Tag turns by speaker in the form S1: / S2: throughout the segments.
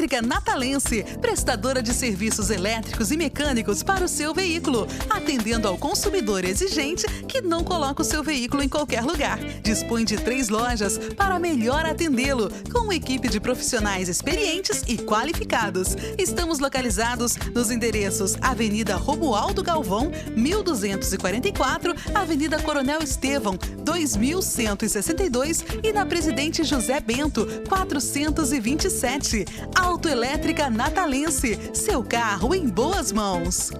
S1: Autoelétrica Natalense, prestadora de serviços elétricos e mecânicos para o seu veículo, atendendo ao consumidor exigente que não coloca o seu veículo em qualquer lugar. Dispõe de 3 lojas para melhor atendê-lo, com uma equipe de profissionais experientes e qualificados. Estamos localizados nos endereços Avenida Romualdo Galvão, 1244, Avenida Coronel Estevão, 2162 e na Presidente José Bento, 427. Autoelétrica Natalense, seu carro em boas mãos.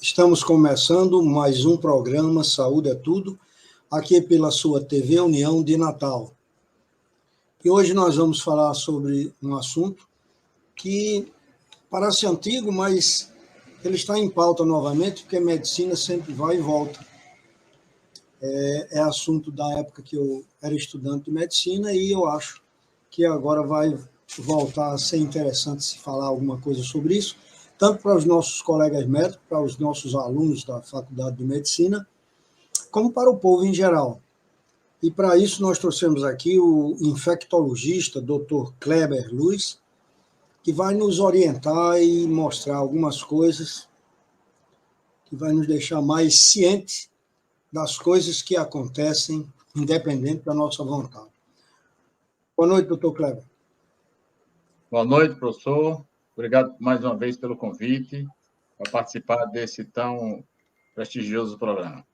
S2: Estamos começando mais um programa Saúde é Tudo, aqui pela sua TV União de Natal. E hoje nós vamos falar sobre um assunto que parece antigo, mas ele está em pauta novamente, porque a medicina sempre vai e volta. É assunto da época que eu era estudante de medicina e eu acho que agora vai voltar a ser interessante se falar alguma coisa sobre isso, tanto para os nossos colegas médicos, para os nossos alunos da Faculdade de Medicina, como para o povo em geral. E para isso nós trouxemos aqui o infectologista, Dr. Kleber Luiz, que vai nos orientar e mostrar algumas coisas que vai nos deixar mais cientes das coisas que acontecem, independente da nossa vontade. Boa noite, doutor Kleber.
S3: Boa noite, professor. Obrigado mais uma vez pelo convite para participar desse tão prestigioso programa.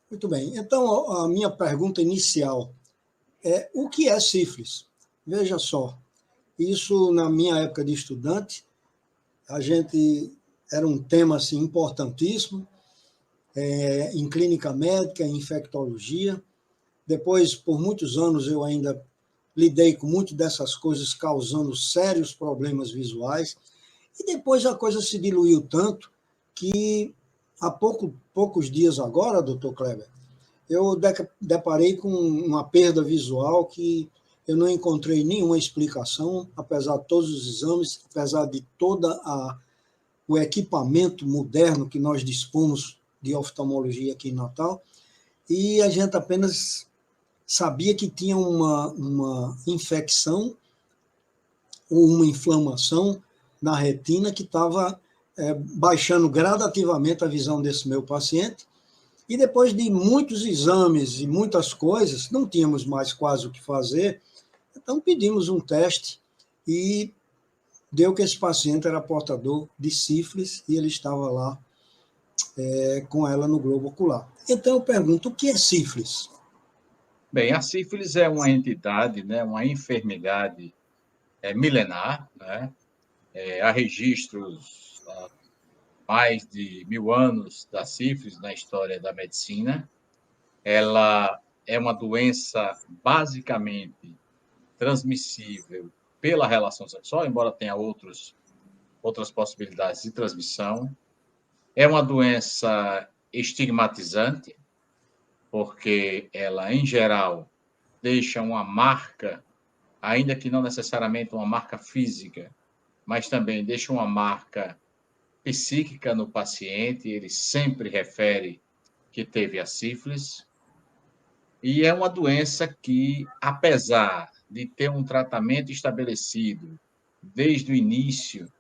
S2: Muito bem. Então, a minha pergunta inicial é: o que é sífilis? Veja só, isso na minha época de estudante, era um tema assim, importantíssimo, em clínica médica, em infectologia. Depois, por muitos anos, eu ainda lidei com muito dessas coisas causando sérios problemas visuais. E depois a coisa se diluiu tanto que há poucos dias agora, doutor Kleber, eu deparei com uma perda visual que eu não encontrei nenhuma explicação, apesar de todos os exames, apesar de todo o equipamento moderno que nós dispomos de oftalmologia aqui em Natal, e a gente apenas sabia que tinha uma infecção ou uma inflamação na retina que estava baixando gradativamente a visão desse meu paciente. E depois de muitos exames e muitas coisas, não tínhamos mais quase o que fazer, então pedimos um teste e deu que esse paciente era portador de sífilis e ele estava lá com ela no globo ocular. Então eu pergunto, o que é sífilis?
S3: Bem, a sífilis é uma entidade, né, uma enfermidade milenar, né? Há registros há mais de 1000 anos da sífilis na história da medicina. Ela é uma doença basicamente transmissível pela relação sexual, embora tenha outras possibilidades de transmissão. É uma doença estigmatizante, porque ela, em geral, deixa uma marca, ainda que não necessariamente uma marca física, mas também deixa uma marca psíquica no paciente. Ele sempre refere que teve a sífilis. E é uma doença que, apesar de ter um tratamento estabelecido desde o início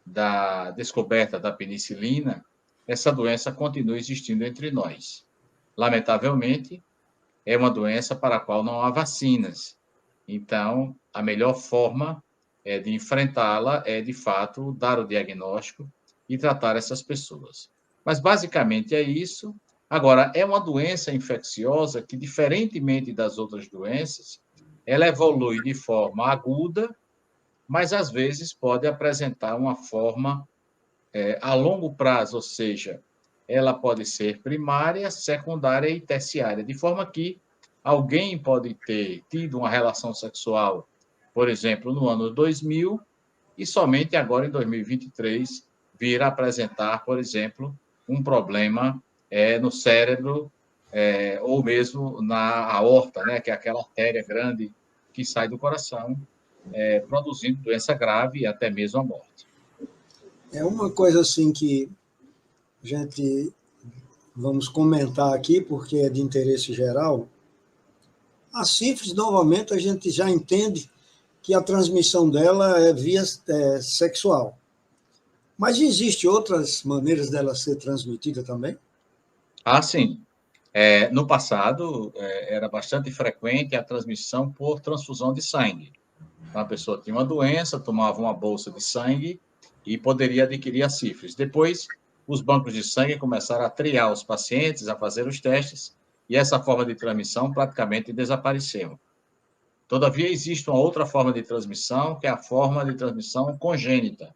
S3: da descoberta da penicilina, essa doença continua existindo entre nós. Lamentavelmente, é uma doença para a qual não há vacinas. Então, a melhor forma de enfrentá-la é, de fato, dar o diagnóstico e tratar essas pessoas. Mas, basicamente, é isso. Agora, é uma doença infecciosa que, diferentemente das outras doenças, ela evolui de forma aguda, mas, às vezes, pode apresentar uma forma a longo prazo, ou seja, ela pode ser primária, secundária e terciária, de forma que alguém pode ter tido uma relação sexual, por exemplo, no ano 2000, e somente agora, em 2023, vir a apresentar, por exemplo, um problema no cérebro ou mesmo na aorta, né, que é aquela artéria grande que sai do coração, produzindo doença grave e até mesmo a morte.
S2: É uma coisa assim que a gente vamos comentar aqui, porque é de interesse geral. A sífilis, novamente, a gente já entende que a transmissão dela é via sexual. Mas existem outras maneiras dela ser transmitida também?
S3: Ah, sim. No passado, era bastante frequente a transmissão por transfusão de sangue. Então, a pessoa tinha uma doença, tomava uma bolsa de sangue e poderia adquirir a sífilis. Depois, os bancos de sangue começaram a triar os pacientes, a fazer os testes, e essa forma de transmissão praticamente desapareceu. Todavia, existe uma outra forma de transmissão, que é a forma de transmissão congênita.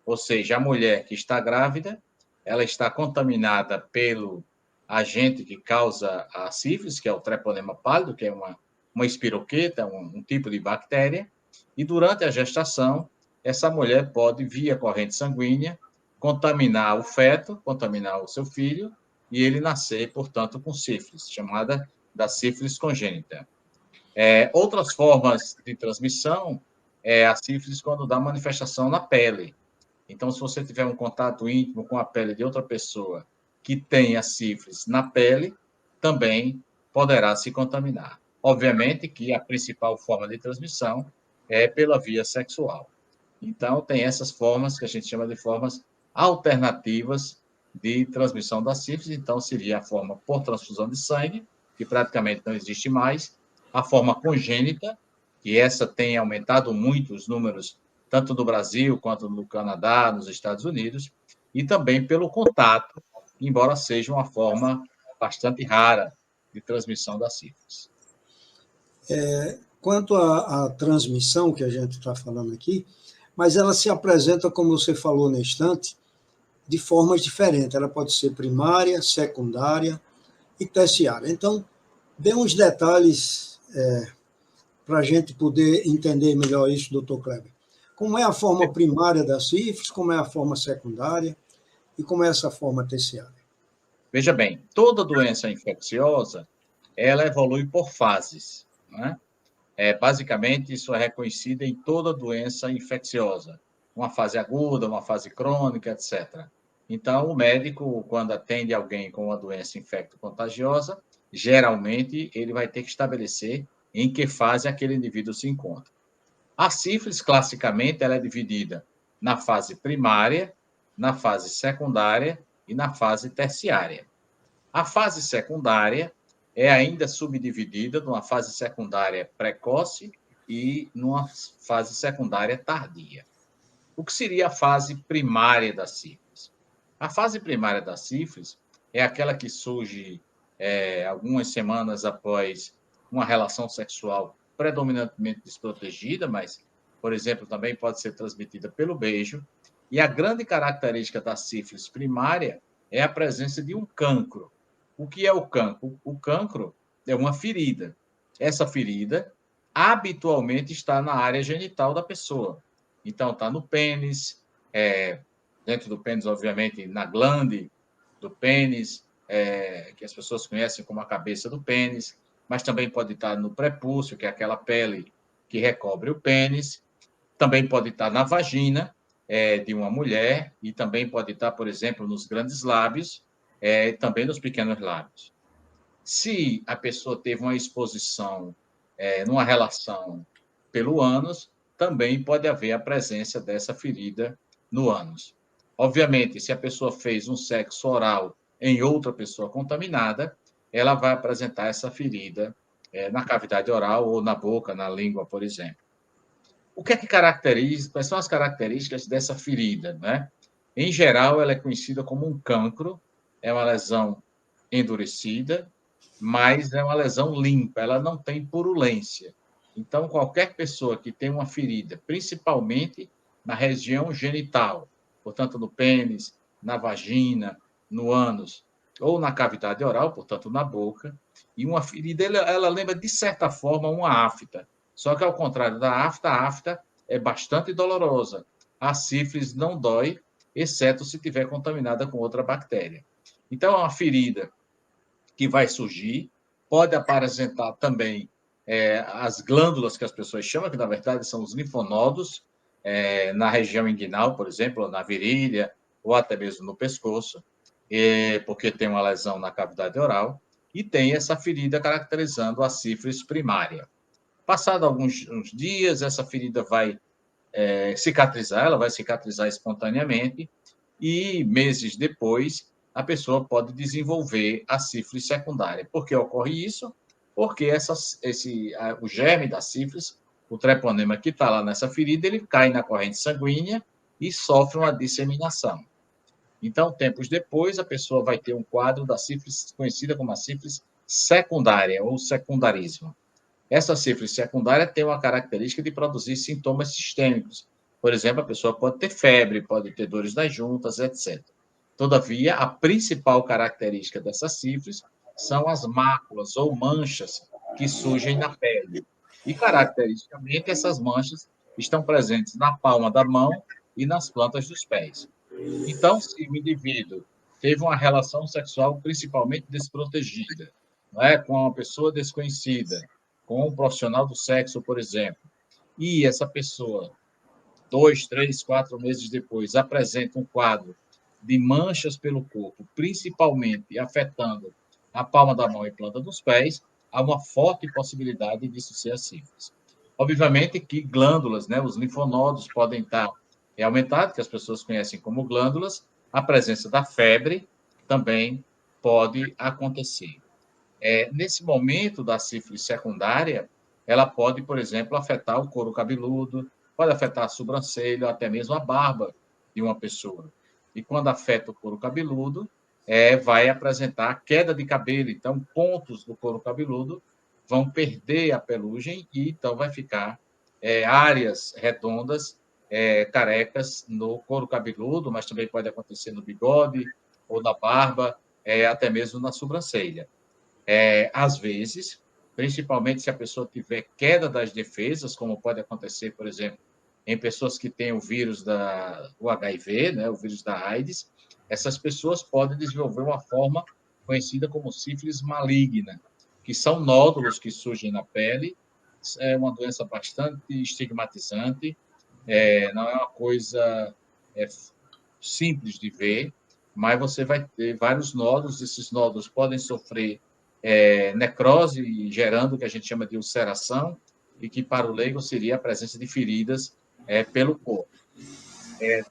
S3: Ou seja, a mulher que está grávida, ela está contaminada pelo agente que causa a sífilis, que é o treponema pálido, que é uma espiroqueta, um tipo de bactéria, e durante a gestação, essa mulher pode, via corrente sanguínea, contaminar o feto, contaminar o seu filho, e ele nascer, portanto, com sífilis, chamada da sífilis congênita. Outras formas de transmissão é a sífilis quando dá manifestação na pele. Então, se você tiver um contato íntimo com a pele de outra pessoa que tenha sífilis na pele, também poderá se contaminar. Obviamente que a principal forma de transmissão é pela via sexual. Então, tem essas formas que a gente chama de formas alternativas de transmissão da sífilis. Então, seria a forma por transfusão de sangue, que praticamente não existe mais, a forma congênita, que essa tem aumentado muito os números, tanto no Brasil quanto no Canadá, nos Estados Unidos, e também pelo contato, embora seja uma forma bastante rara de transmissão da sífilis.
S2: Quanto à transmissão que a gente está falando aqui, mas ela se apresenta, como você falou na instante, de formas diferentes. Ela pode ser primária, secundária e terciária. Então, dê uns detalhes para a gente poder entender melhor isso, doutor Kleber. Como é a forma primária da sífilis, como é a forma secundária e como é essa forma terciária?
S3: Veja bem, toda doença infecciosa, ela evolui por fases, né? Basicamente, isso é reconhecido em toda doença infecciosa. Uma fase aguda, uma fase crônica, etc. Então, o médico, quando atende alguém com uma doença infecto-contagiosa, geralmente ele vai ter que estabelecer em que fase aquele indivíduo se encontra. A sífilis, classicamente, ela é dividida na fase primária, na fase secundária e na fase terciária. A fase secundária é ainda subdividida numa fase secundária precoce e numa fase secundária tardia. O que seria a fase primária da sífilis? A fase primária da sífilis é aquela que surge algumas semanas após uma relação sexual predominantemente desprotegida, mas, por exemplo, também pode ser transmitida pelo beijo. E a grande característica da sífilis primária é a presença de um cancro. O que é o cancro? O cancro é uma ferida. Essa ferida habitualmente está na área genital da pessoa. Então, está no pênis, dentro do pênis, obviamente, na glande do pênis, que as pessoas conhecem como a cabeça do pênis, mas também pode estar no prepúcio, que é aquela pele que recobre o pênis. Também pode estar na vagina de uma mulher e também pode estar, por exemplo, nos grandes lábios, também nos pequenos lábios. Se a pessoa teve uma exposição numa relação pelo ânus, também pode haver a presença dessa ferida no ânus. Obviamente, se a pessoa fez um sexo oral em outra pessoa contaminada, ela vai apresentar essa ferida na cavidade oral ou na boca, na língua, por exemplo. O que é que caracteriza, quais são as características dessa ferida, né? Em geral, ela é conhecida como um cancro, é uma lesão endurecida, mas é uma lesão limpa, ela não tem purulência. Então, qualquer pessoa que tem uma ferida, principalmente na região genital, portanto, no pênis, na vagina, no ânus, ou na cavidade oral, portanto, na boca, e uma ferida, ela lembra, de certa forma, uma afta. Só que, ao contrário da afta, a afta é bastante dolorosa. A sífilis não dói, exceto se estiver contaminada com outra bactéria. Então, é uma ferida que vai surgir, pode apresentar também as glândulas que as pessoas chamam, que na verdade são os linfonodos, na região inguinal, por exemplo, na virilha, ou até mesmo no pescoço, porque tem uma lesão na cavidade oral, e tem essa ferida caracterizando a sífilis primária. Passado alguns dias, essa ferida vai cicatrizar, ela vai cicatrizar espontaneamente, e meses depois, a pessoa pode desenvolver a sífilis secundária. Por que ocorre isso? Porque o germe da sífilis, o treponema que está lá nessa ferida, ele cai na corrente sanguínea e sofre uma disseminação. Então, tempos depois, a pessoa vai ter um quadro da sífilis conhecida como a sífilis secundária ou secundarismo. Essa sífilis secundária tem uma característica de produzir sintomas sistêmicos. Por exemplo, a pessoa pode ter febre, pode ter dores nas juntas, etc. Todavia, a principal característica dessa sífilis são as máculas ou manchas que surgem na pele. E, caracteristicamente, essas manchas estão presentes na palma da mão e nas plantas dos pés. Então, se o indivíduo teve uma relação sexual principalmente desprotegida, com uma pessoa desconhecida, com um profissional do sexo, por exemplo, e essa pessoa, 2, 3, 4 meses depois, apresenta um quadro de manchas pelo corpo, principalmente afetando a palma da mão e planta dos pés, há uma forte possibilidade disso ser a sífilis. Obviamente que glândulas, os linfonodos podem estar aumentados, que as pessoas conhecem como glândulas, a presença da febre também pode acontecer. Nesse momento da sífilis secundária, ela pode, por exemplo, afetar o couro cabeludo, pode afetar a sobrancelha, até mesmo a barba de uma pessoa. E quando afeta o couro cabeludo, vai apresentar queda de cabelo. Então, pontos do couro cabeludo vão perder a pelugem e então vai ficar áreas redondas, carecas no couro cabeludo, mas também pode acontecer no bigode ou na barba, até mesmo na sobrancelha. Às vezes, principalmente se a pessoa tiver queda das defesas, como pode acontecer, por exemplo, em pessoas que têm o vírus do HIV, o vírus da AIDS, essas pessoas podem desenvolver uma forma conhecida como sífilis maligna, que são nódulos que surgem na pele, é uma doença bastante estigmatizante, não é uma coisa simples de ver, mas você vai ter vários nódulos, esses nódulos podem sofrer necrose, gerando o que a gente chama de ulceração, e que para o leigo seria a presença de feridas pelo corpo.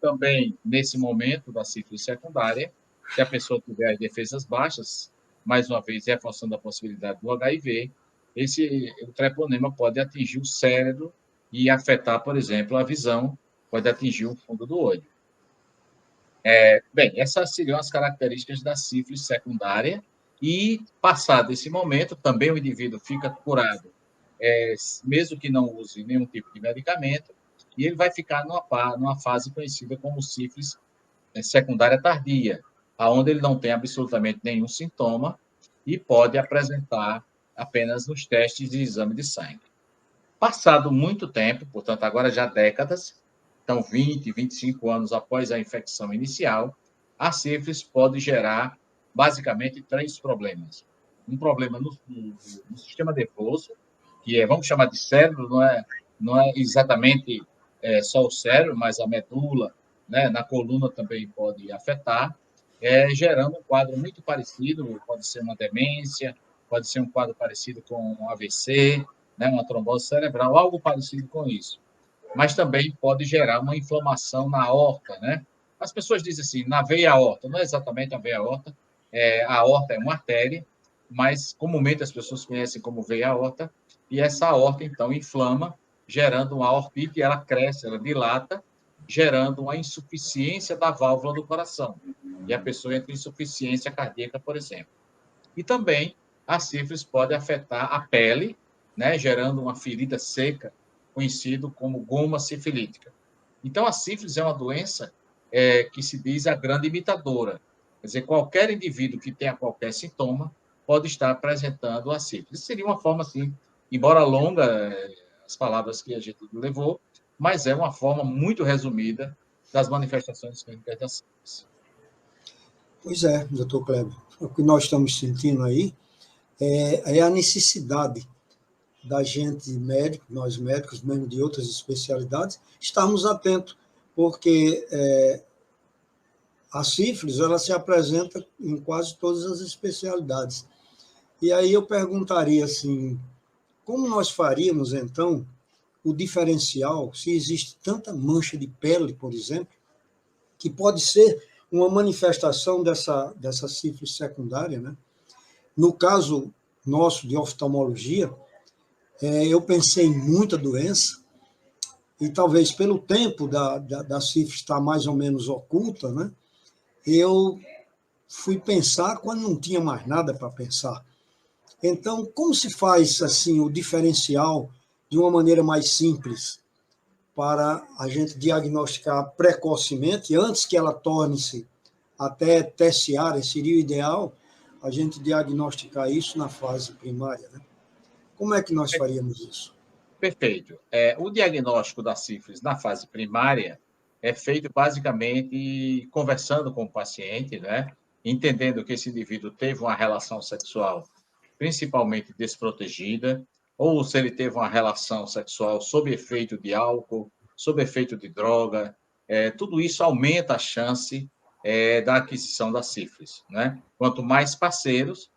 S3: Também, nesse momento da sífilis secundária, se a pessoa tiver as defesas baixas, mais uma vez reforçando a possibilidade do HIV, o treponema pode atingir o cérebro e afetar, por exemplo, a visão, pode atingir o fundo do olho. Bem, essas seriam as características da sífilis secundária, e, passado esse momento, também o indivíduo fica curado, mesmo que não use nenhum tipo de medicamento, e ele vai ficar numa fase conhecida como sífilis secundária tardia, onde ele não tem absolutamente nenhum sintoma e pode apresentar apenas nos testes de exame de sangue. Passado muito tempo, portanto, agora já décadas, então 20, 25 anos após a infecção inicial, a sífilis pode gerar basicamente 3 problemas. Um problema no sistema nervoso, que vamos chamar de cérebro, não é exatamente só o cérebro, mas a medula, na coluna também pode afetar, gerando um quadro muito parecido, pode ser uma demência, pode ser um quadro parecido com um AVC, né, uma trombose cerebral, algo parecido com isso. Mas também pode gerar uma inflamação na aorta, né? As pessoas dizem assim, na veia aorta, não é exatamente a veia aorta, a aorta é uma artéria, mas comumente as pessoas conhecem como veia aorta, e essa aorta, então, inflama, gerando uma aortite, e ela cresce, ela dilata, gerando uma insuficiência da válvula do coração. E a pessoa entra em insuficiência cardíaca, por exemplo. E também a sífilis pode afetar a pele, né, gerando uma ferida seca, conhecido como goma sifilítica. Então, a sífilis é uma doença que se diz a grande imitadora. Quer dizer, qualquer indivíduo que tenha qualquer sintoma pode estar apresentando a sífilis. Seria uma forma, assim, embora longa, as palavras que a gente levou, mas é uma forma muito resumida das manifestações clínicas da sífilis.
S2: Pois é, doutor Kleber. O que nós estamos sentindo aí é a necessidade da gente médico, nós médicos, mesmo de outras especialidades, estarmos atentos, porque a sífilis ela se apresenta em quase todas as especialidades. E aí eu perguntaria assim, como nós faríamos, então, o diferencial, se existe tanta mancha de pele, por exemplo, que pode ser uma manifestação dessa sífilis secundária, né? No caso nosso de oftalmologia, eu pensei em muita doença, e talvez pelo tempo da sífilis estar mais ou menos oculta, né? Eu fui pensar quando não tinha mais nada para pensar. Então, como se faz assim o diferencial de uma maneira mais simples para a gente diagnosticar precocemente, antes que ela torne-se até terciária, seria o ideal a gente diagnosticar isso na fase primária, né? Como é que nós faríamos isso?
S3: Perfeito. O diagnóstico da sífilis na fase primária é feito basicamente conversando com o paciente, né? Entendendo que esse indivíduo teve uma relação sexual principalmente desprotegida, ou se ele teve uma relação sexual sob efeito de álcool, sob efeito de droga, tudo isso aumenta a chance da aquisição da sífilis, né? Quanto mais parceiros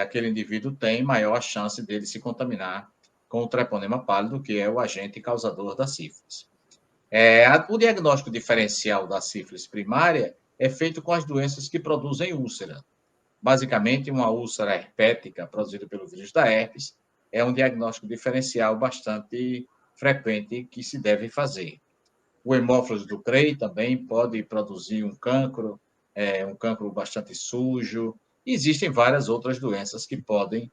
S3: aquele indivíduo tem, maior a chance dele se contaminar com o treponema pálido, que é o agente causador da sífilis. O diagnóstico diferencial da sífilis primária é feito com as doenças que produzem úlcera. Basicamente, uma úlcera herpética produzida pelo vírus da herpes é um diagnóstico diferencial bastante frequente que se deve fazer. O hemófilos do Crey também pode produzir um cancro bastante sujo. Existem várias outras doenças que podem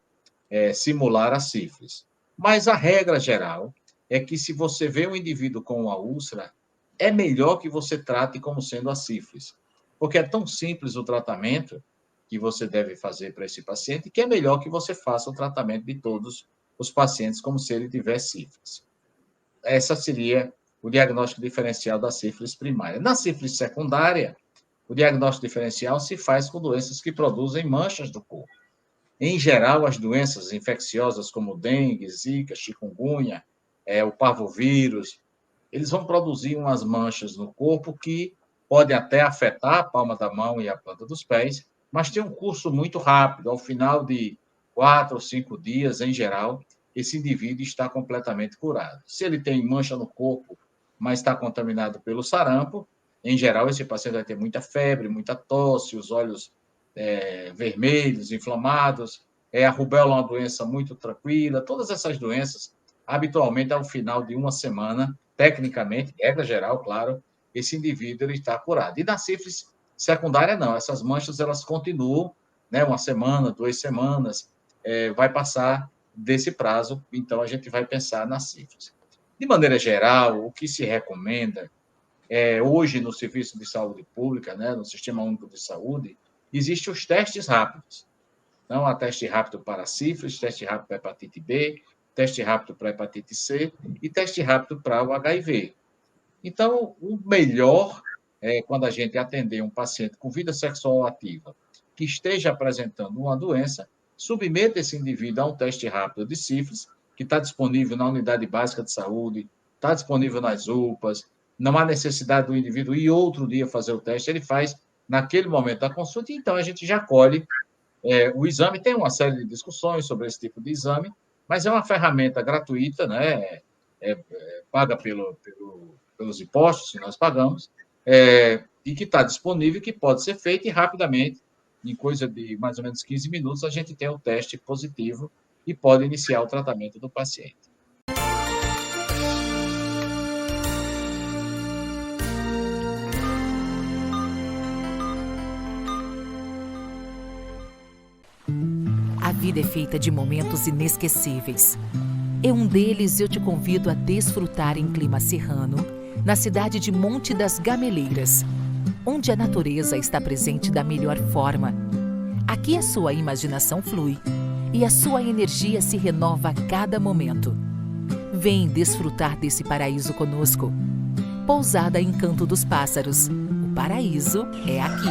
S3: simular a sífilis. Mas a regra geral é que se você vê um indivíduo com uma úlcera, é melhor que você trate como sendo a sífilis, porque é tão simples o tratamento que você deve fazer para esse paciente, que é melhor que você faça o tratamento de todos os pacientes como se ele tivesse sífilis. Essa seria o diagnóstico diferencial da sífilis primária. Na sífilis secundária, o diagnóstico diferencial se faz com doenças que produzem manchas do corpo. Em geral, as doenças infecciosas como dengue, zika, chikungunya, o parvovírus, eles vão produzir umas manchas no corpo que podem até afetar a palma da mão e a planta dos pés, mas tem um curso muito rápido. Ao final de 4 ou 5 dias, em geral, esse indivíduo está completamente curado. Se ele tem mancha no corpo, mas está contaminado pelo sarampo, em geral, esse paciente vai ter muita febre, muita tosse, os olhos vermelhos, inflamados. A rubéola é uma doença muito tranquila. Todas essas doenças, habitualmente, ao final de uma semana, tecnicamente, regra geral, claro, esse indivíduo ele está curado. E na sífilis secundária, não. Essas manchas, elas continuam, né, 1 semana, 2 semanas, vai passar desse prazo, então a gente vai pensar na sífilis. De maneira geral, o que se recomenda hoje no Serviço de Saúde Pública, né, no Sistema Único de Saúde, existem os testes rápidos. Então, há teste rápido para sífilis, teste rápido para hepatite B, teste rápido para hepatite C e teste rápido para o HIV. Então, o melhor é quando a gente atender um paciente com vida sexual ativa que esteja apresentando uma doença, submeta esse indivíduo a um teste rápido de sífilis, que está disponível na unidade básica de saúde, está disponível nas UPAs, não há necessidade do indivíduo ir outro dia fazer o teste, ele faz naquele momento da consulta, e então a gente já colhe O exame tem uma série de discussões sobre esse tipo de exame, mas é uma ferramenta gratuita, né? Paga pelos impostos que nós pagamos, e que está disponível, que pode ser feito e rapidamente, em coisa de mais ou menos 15 minutos, a gente tem o teste positivo e pode iniciar o tratamento do paciente.
S4: A vida é feita de momentos inesquecíveis. Em um deles, eu te convido a desfrutar em clima serrano, na cidade de Monte das Gameleiras, onde a natureza está presente da melhor forma. Aqui a sua imaginação flui e a sua energia se renova a cada momento. Vem desfrutar desse paraíso conosco. Pousada Encanto dos Pássaros. O paraíso é aqui.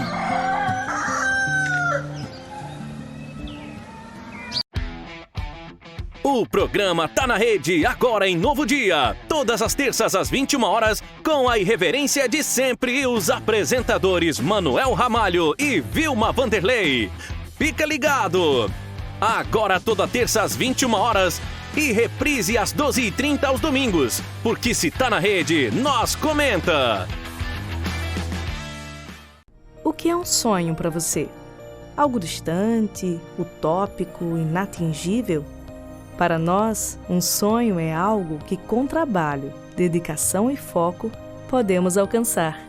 S5: O programa Tá na Rede, agora em novo dia. Todas as terças às 21 horas, com a irreverência de sempre, os apresentadores Manuel Ramalho e Vilma Vanderlei. Fica ligado! Agora toda terça às 21 horas e reprise às 12h30 aos domingos. Porque se tá na rede, nós comenta!
S6: O que é um sonho para você? Algo distante, utópico, inatingível? Para nós, um sonho é algo que, com trabalho, dedicação e foco, podemos alcançar.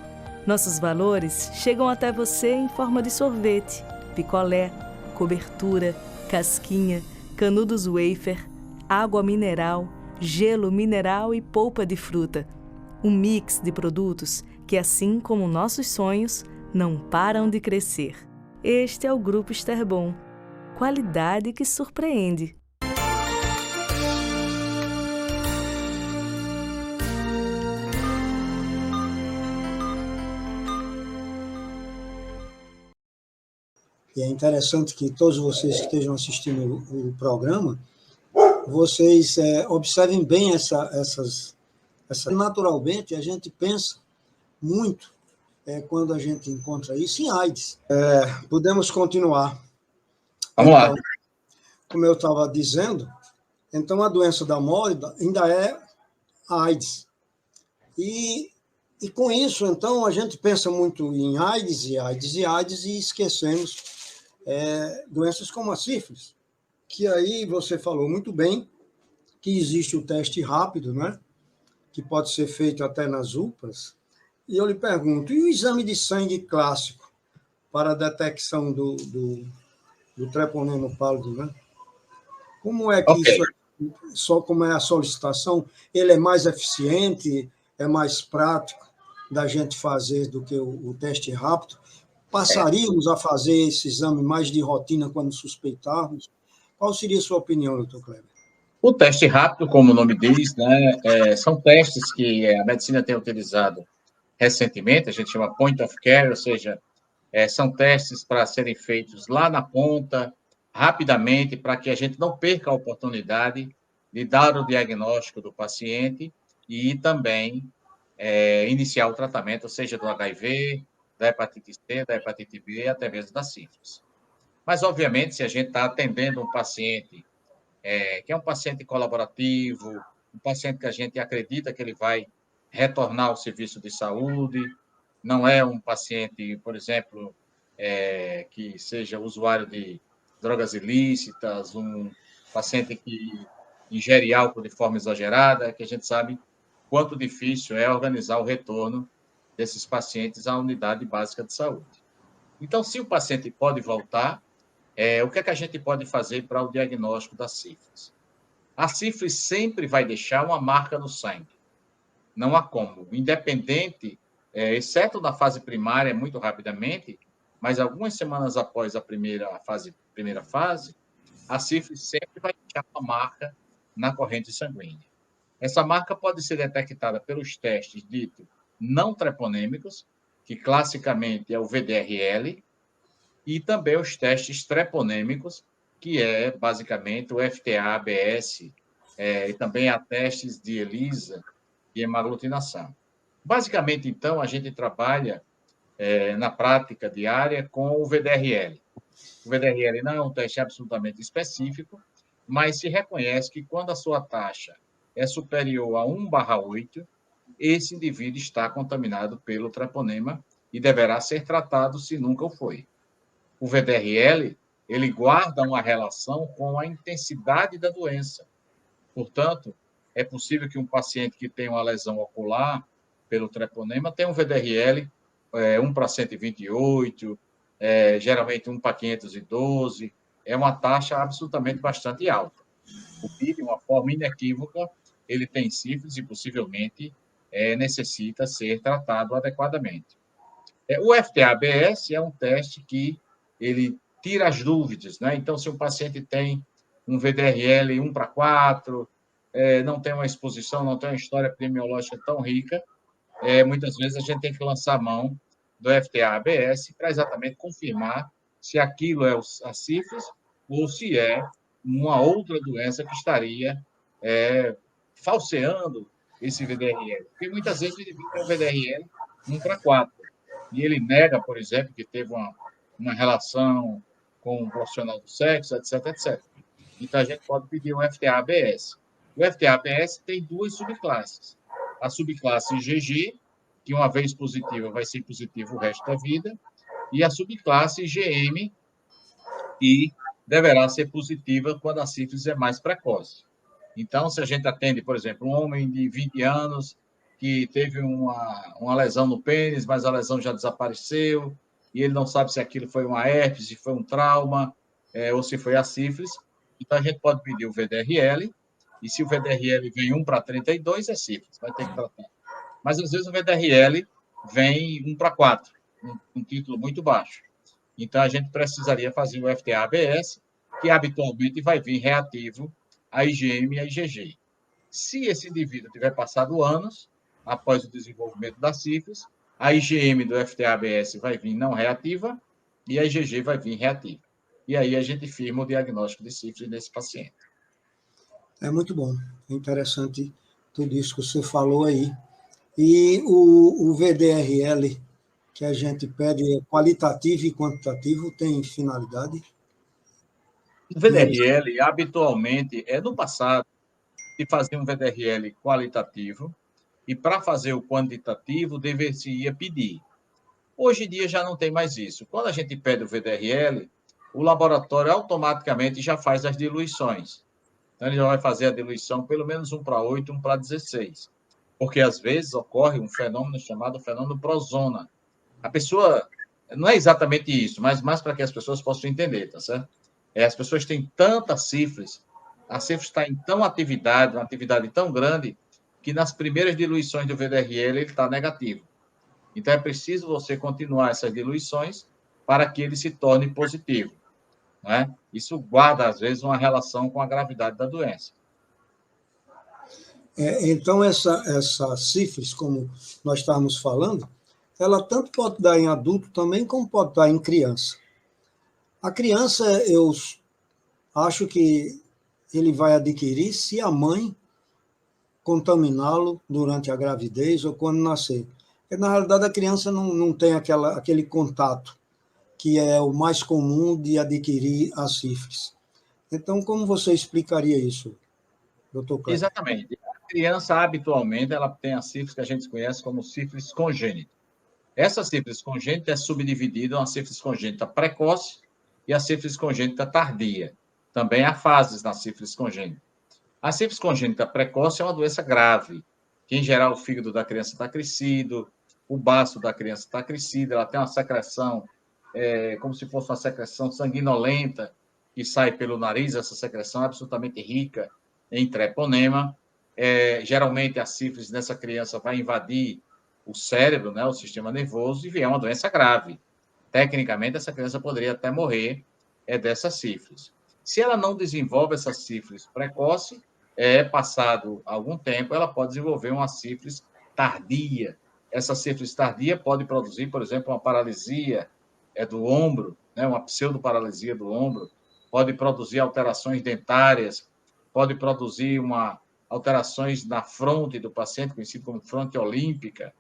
S6: Nossos valores chegam até você em forma de sorvete, picolé, cobertura, casquinha, canudos wafer, água mineral, gelo mineral e polpa de fruta. Um mix de produtos que, assim como nossos sonhos, não param de crescer. Este é o Grupo Esterbon. Qualidade que surpreende.
S2: E é interessante que todos vocês que estejam assistindo o programa, vocês observem bem essas. Naturalmente, a gente pensa muito quando a gente encontra isso em AIDS. Podemos continuar.
S3: Vamos lá.
S2: Como eu estava dizendo, então a doença da Mórida ainda é a AIDS. E com isso, então, a gente pensa muito em AIDS e esquecemos doenças como a sífilis, que aí você falou muito bem que existe o teste rápido, né? Que pode ser feito até nas UPAs. E eu lhe pergunto, e o exame de sangue clássico para a detecção do treponema pálido, né? Como é que isso, como é a solicitação? Ele é mais eficiente, é mais prático da gente fazer do que o teste rápido? Passaríamos a fazer esse exame mais de rotina quando suspeitarmos? Qual seria a sua opinião, doutor Kleber?
S3: O teste rápido, como o nome diz, né, são testes que a medicina tem utilizado recentemente, a gente chama point of care, ou seja, são testes para serem feitos lá na ponta, rapidamente, para que a gente não perca a oportunidade de dar o diagnóstico do paciente e também iniciar o tratamento, seja do HIV, da hepatite C, da hepatite B, até mesmo da sífilis. Mas, obviamente, se a gente está atendendo um paciente que é um paciente colaborativo, um paciente que a gente acredita que ele vai retornar ao serviço de saúde, não é um paciente, por exemplo, que seja usuário de drogas ilícitas, um paciente que ingere álcool de forma exagerada, que a gente sabe quanto difícil é organizar o retorno desses pacientes à unidade básica de saúde. Então, se o paciente pode voltar, o que é que a gente pode fazer para o diagnóstico da sífilis? A sífilis sempre vai deixar uma marca no sangue. Não há como. Independente, exceto na fase primária, muito rapidamente, mas algumas semanas após a primeira fase, a sífilis sempre vai deixar uma marca na corrente sanguínea. Essa marca pode ser detectada pelos testes ditos não treponêmicos, que classicamente é o VDRL, e também os testes treponêmicos, que é basicamente o FTA-ABS, e também há testes de ELISA e hemaglutinação. Basicamente, então, a gente trabalha na prática diária com o VDRL. O VDRL não é um teste absolutamente específico, mas se reconhece que quando a sua taxa é superior a 1/8, esse indivíduo está contaminado pelo treponema e deverá ser tratado se nunca o foi. O VDRL, ele guarda uma relação com a intensidade da doença. Portanto, é possível que um paciente que tem uma lesão ocular pelo treponema tenha um VDRL 1/128, geralmente 1/512, é uma taxa absolutamente bastante alta. O PIB, de uma forma inequívoca, ele tem sífilis e possivelmente necessita ser tratado adequadamente. O FTA-ABS é um teste que ele tira as dúvidas, né? Então, se um paciente tem um VDRL 1/4, não tem uma exposição, não tem uma história epidemiológica tão rica, muitas vezes a gente tem que lançar a mão do FTA-ABS para exatamente confirmar se aquilo é a sífilis ou se é uma outra doença que estaria falseando esse VDRL. Porque muitas vezes ele tem um VDRL 1/4 e ele nega, por exemplo, que teve uma relação com um profissional do sexo, etc, etc. Então, a gente pode pedir um FTA-ABS. O FTA-ABS tem 2 subclasses. A subclasse IgG, que uma vez positiva vai ser positivo o resto da vida, e a subclasse IgM, que deverá ser positiva quando a sífilis é mais precoce. Então, se a gente atende, por exemplo, um homem de 20 anos que teve uma lesão no pênis, mas a lesão já desapareceu, e ele não sabe se aquilo foi uma herpes, se foi um trauma, ou se foi a sífilis, então a gente pode pedir o VDRL, e se o VDRL vem 1/32, é sífilis, vai ter que tratar. Mas, às vezes, o VDRL vem 1/4, um título muito baixo. Então, a gente precisaria fazer o FTA-ABS, que habitualmente vai vir reativo a IgM e a IgG. Se esse indivíduo tiver passado anos, após o desenvolvimento da sífilis, a IgM do FTA-ABS vai vir não reativa e a IgG vai vir reativa. E aí a gente firma o diagnóstico de sífilis nesse paciente.
S2: É muito bom, é interessante tudo isso que você falou aí. E o VDRL que a gente pede é qualitativo e quantitativo, tem finalidade?
S3: O VDRL, habitualmente, no passado, se fazia um VDRL qualitativo, e para fazer o quantitativo, deveria pedir. Hoje em dia já não tem mais isso. Quando a gente pede o VDRL, o laboratório automaticamente já faz as diluições. Então, ele já vai fazer a diluição pelo menos 1/8, 1/16. Porque, às vezes, ocorre um fenômeno chamado fenômeno prozona. A pessoa, não é exatamente isso, mas mais para que as pessoas possam entender, tá certo? As pessoas têm tanta sífilis, a sífilis está em tão atividade, uma atividade tão grande, que nas primeiras diluições do VDRL ele está negativo. Então, é preciso você continuar essas diluições para que ele se torne positivo. Né? Isso guarda, às vezes, uma relação com a gravidade da doença.
S2: Então, essa sífilis, como nós estávamos falando, ela tanto pode dar em adulto também, como pode dar em criança. A criança, eu acho que ele vai adquirir se a mãe contaminá-lo durante a gravidez ou quando nascer. Porque, na realidade, a criança não tem aquele contato que é o mais comum de adquirir a sífilis. Então, como você explicaria isso, doutor Cleber?
S3: Exatamente. A criança, habitualmente, ela tem a sífilis que a gente conhece como sífilis congênita. Essa sífilis congênita é subdividida em uma sífilis congênita precoce e a sífilis congênita tardia. Também há fases na sífilis congênita. A sífilis congênita precoce é uma doença grave, que, em geral, o fígado da criança está crescido, o baço da criança está crescido, ela tem uma secreção, como se fosse uma secreção sanguinolenta, que sai pelo nariz, essa secreção é absolutamente rica em treponema. Geralmente, a sífilis nessa criança vai invadir o cérebro, né, o sistema nervoso, e vier uma doença grave. Tecnicamente, essa criança poderia até morrer dessa sífilis. Se ela não desenvolve essa sífilis precoce, passado algum tempo, ela pode desenvolver uma sífilis tardia. Essa sífilis tardia pode produzir, por exemplo, uma paralisia do ombro, né, uma pseudoparalisia do ombro, pode produzir alterações dentárias, pode produzir alterações na fronte do paciente, conhecido como fronte olímpica.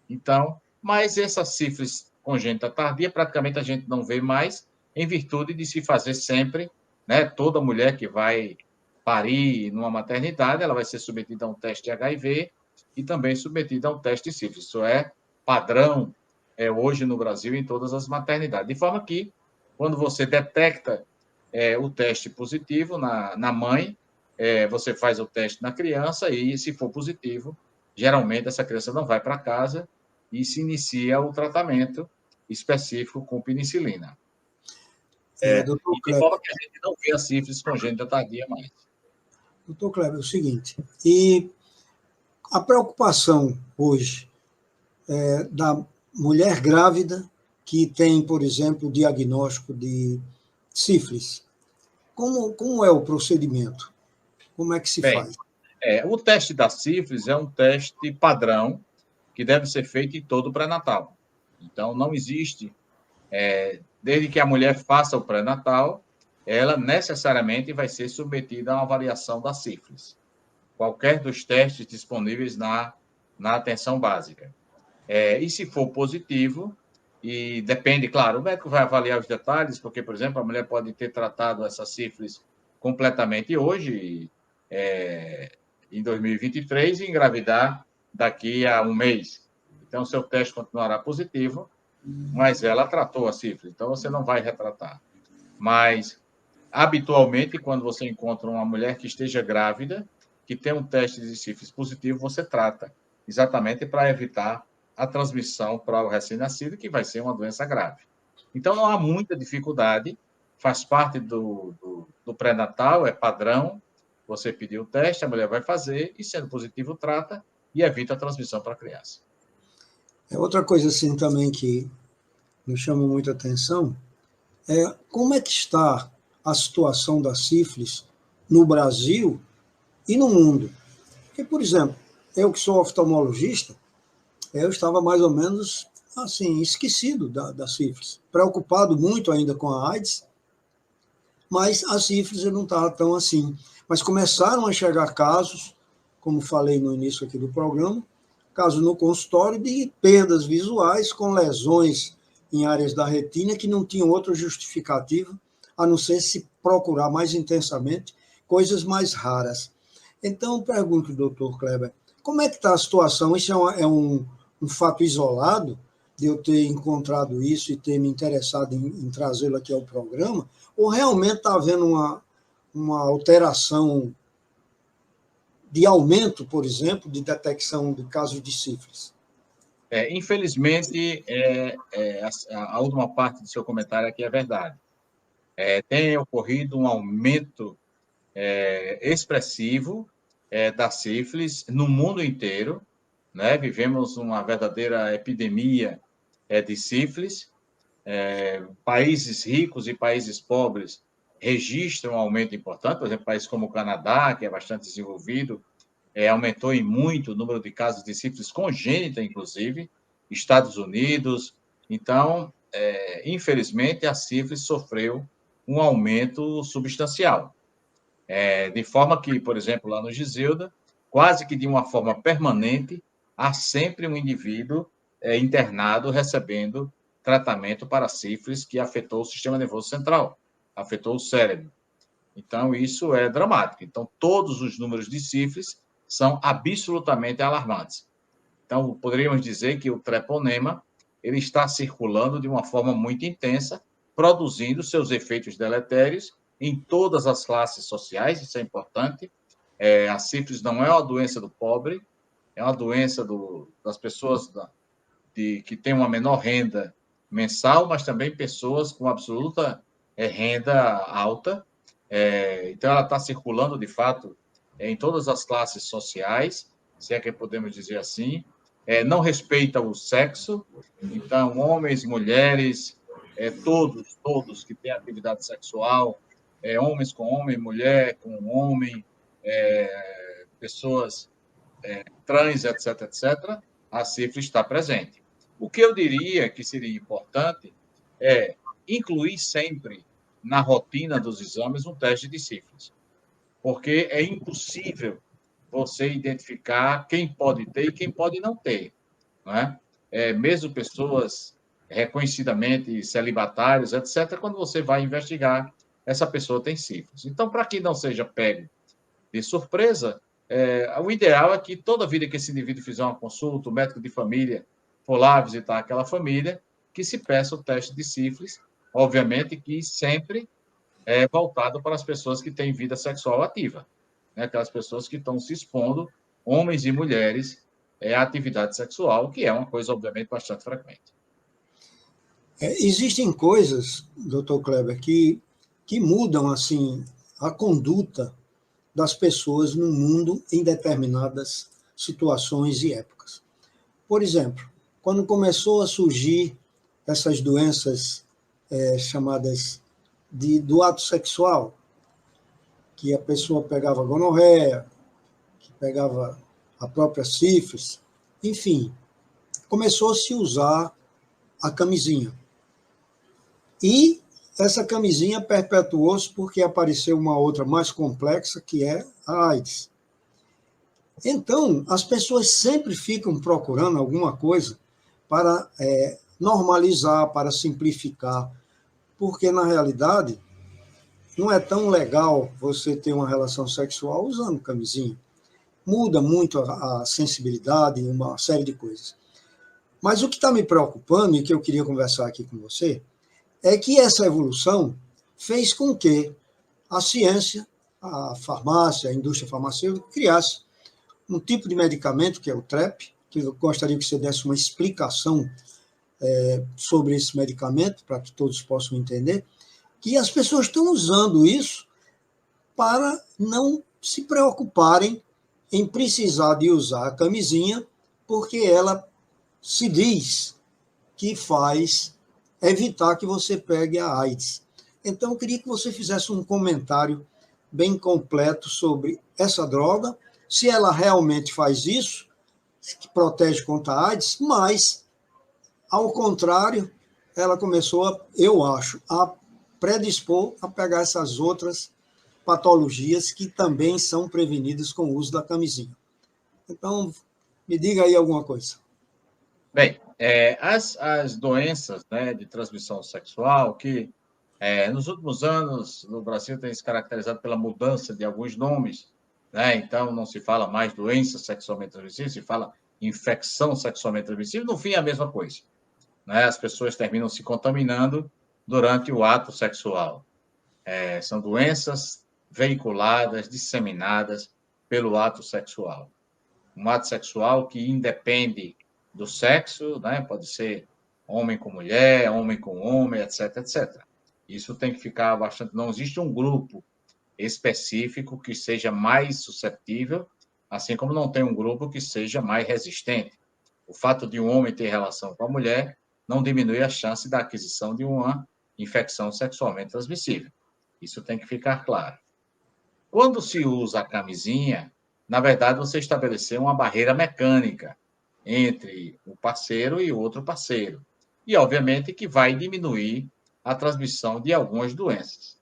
S3: Então, mas essa sífilis congênita tardia, praticamente a gente não vê mais, em virtude de se fazer sempre, né, toda mulher que vai parir numa maternidade, ela vai ser submetida a um teste de HIV e também submetida a um teste de sífilis. Isso é padrão hoje no Brasil em todas as maternidades. De forma que, quando você detecta o teste positivo na mãe, você faz o teste na criança e, se for positivo, geralmente essa criança não vai para casa e se inicia o tratamento específico com penicilina.
S2: Doutor
S3: E de
S2: Kleber,
S3: forma que a gente não vê a sífilis congênita tardia mais.
S2: doutor Kleber, é o seguinte, e a preocupação hoje da mulher grávida que tem, por exemplo, o diagnóstico de sífilis, como é o procedimento? Como é que se
S3: Bem,
S2: faz?
S3: o teste da sífilis é um teste padrão que deve ser feito em todo o pré-natal. Então, não existe, desde que a mulher faça o pré-natal, ela necessariamente vai ser submetida a uma avaliação da sífilis. Qualquer dos testes disponíveis na atenção básica. E se for positivo, e depende, claro, o médico vai avaliar os detalhes, porque, por exemplo, a mulher pode ter tratado essa sífilis completamente hoje, em 2023, e engravidar daqui a um mês. Então, seu teste continuará positivo, mas ela tratou a sífilis, então você não vai retratar. Mas, habitualmente, quando você encontra uma mulher que esteja grávida, que tem um teste de sífilis positivo, você trata, exatamente para evitar a transmissão para o recém-nascido, que vai ser uma doença grave. Então, não há muita dificuldade, faz parte do pré-natal, é padrão, você pedir o teste, a mulher vai fazer, e sendo positivo, trata e evita a transmissão para a criança.
S2: Outra coisa assim também que me chama muita atenção como é que está a situação da sífilis no Brasil e no mundo. Porque, por exemplo, eu que sou oftalmologista, eu estava mais ou menos assim, esquecido da sífilis, preocupado muito ainda com a AIDS, mas a sífilis eu não estava tão assim. Mas começaram a chegar casos, como falei no início aqui do programa, casos no consultório de perdas visuais com lesões em áreas da retina que não tinham outra justificativa, a não ser se procurar mais intensamente coisas mais raras. Então, pergunto, doutor Kleber, como é que está a situação? Isso é um fato isolado de eu ter encontrado isso e ter me interessado em trazê-lo aqui ao programa? Ou realmente está havendo uma alteração de aumento, por exemplo, de detecção de casos de sífilis?
S3: Infelizmente, a última parte do seu comentário aqui é verdade. Tem ocorrido um aumento expressivo da sífilis no mundo inteiro, né? Vivemos uma verdadeira epidemia de sífilis. Países ricos e países pobres registram um aumento importante, por exemplo, países como o Canadá, que é bastante desenvolvido, aumentou em muito o número de casos de sífilis congênita, inclusive, Estados Unidos. Então, infelizmente, a sífilis sofreu um aumento substancial. De forma que, por exemplo, lá no Giselda, quase que de uma forma permanente, há sempre um indivíduo internado recebendo tratamento para sífilis que afetou o sistema nervoso central, afetou o cérebro. Então, isso é dramático. Então, todos os números de sífilis são absolutamente alarmantes. Então, poderíamos dizer que o treponema ele está circulando de uma forma muito intensa, produzindo seus efeitos deletérios em todas as classes sociais, isso é importante. A sífilis não é uma doença do pobre, é uma doença das pessoas que têm uma menor renda mensal, mas também pessoas com absoluta renda alta. Então, ela está circulando, de fato, em todas as classes sociais, se é que podemos dizer assim. Não respeita o sexo, então, homens, mulheres, todos que têm atividade sexual, homens com homem, mulher com homem, pessoas trans, etc., etc., a sífilis está presente. O que eu diria que seria importante é incluir sempre na rotina dos exames um teste de sífilis, porque é impossível você identificar quem pode ter e quem pode não ter, não é? Mesmo pessoas reconhecidamente celibatários, etc., quando você vai investigar, essa pessoa tem sífilis. Então, para que não seja pego de surpresa, o ideal é que toda vida que esse indivíduo fizer uma consulta, o médico de família for lá visitar aquela família, que se peça o teste de sífilis, obviamente que sempre é voltado para as pessoas que têm vida sexual ativa, né? Aquelas pessoas que estão se expondo, homens e mulheres, à atividade sexual, que é uma coisa, obviamente, bastante frequente.
S2: Existem coisas, doutor Kleber, que mudam assim a conduta das pessoas no mundo em determinadas situações e épocas. Por exemplo, quando começou a surgir essas doenças chamadas do ato sexual, que a pessoa pegava gonorreia, que pegava a própria sífilis, enfim, começou a se usar a camisinha. E essa camisinha perpetuou-se porque apareceu uma outra mais complexa, que é a AIDS. Então, as pessoas sempre ficam procurando alguma coisa para normalizar, para simplificar, porque, na realidade, não é tão legal você ter uma relação sexual usando camisinha. Muda muito a sensibilidade, uma série de coisas. Mas o que está me preocupando, e que eu queria conversar aqui com você, é que essa evolução fez com que a ciência, a farmácia, a indústria farmacêutica, criasse um tipo de medicamento, que é o TREP, que eu gostaria que você desse uma explicação sobre esse medicamento, para que todos possam entender, que as pessoas estão usando isso para não se preocuparem em precisar de usar a camisinha, porque ela se diz que faz evitar que você pegue a AIDS. Então, eu queria que você fizesse um comentário bem completo sobre essa droga, se ela realmente faz isso, que protege contra a AIDS, mas, ao contrário, ela começou, eu acho, a predispor a pegar essas outras patologias que também são prevenidas com o uso da camisinha. Então, me diga aí alguma coisa.
S3: Bem, as doenças, né, de transmissão sexual, que nos últimos anos no Brasil tem se caracterizado pela mudança de alguns nomes, né? Então não se fala mais doença sexualmente transmissível, se fala infecção sexualmente transmissível, no fim é a mesma coisa, né? As pessoas terminam se contaminando durante o ato sexual. São doenças veiculadas, disseminadas pelo ato sexual. Um ato sexual que independe do sexo, né? Pode ser homem com mulher, homem com homem, etc, etc. Isso tem que ficar bastante... Não existe um grupo específico que seja mais suscetível, assim como não tem um grupo que seja mais resistente. O fato de um homem ter relação com a mulher não diminui a chance da aquisição de uma infecção sexualmente transmissível. Isso tem que ficar claro. Quando se usa a camisinha, na verdade, você estabeleceu uma barreira mecânica entre o parceiro e o outro parceiro. E, obviamente, que vai diminuir a transmissão de algumas doenças.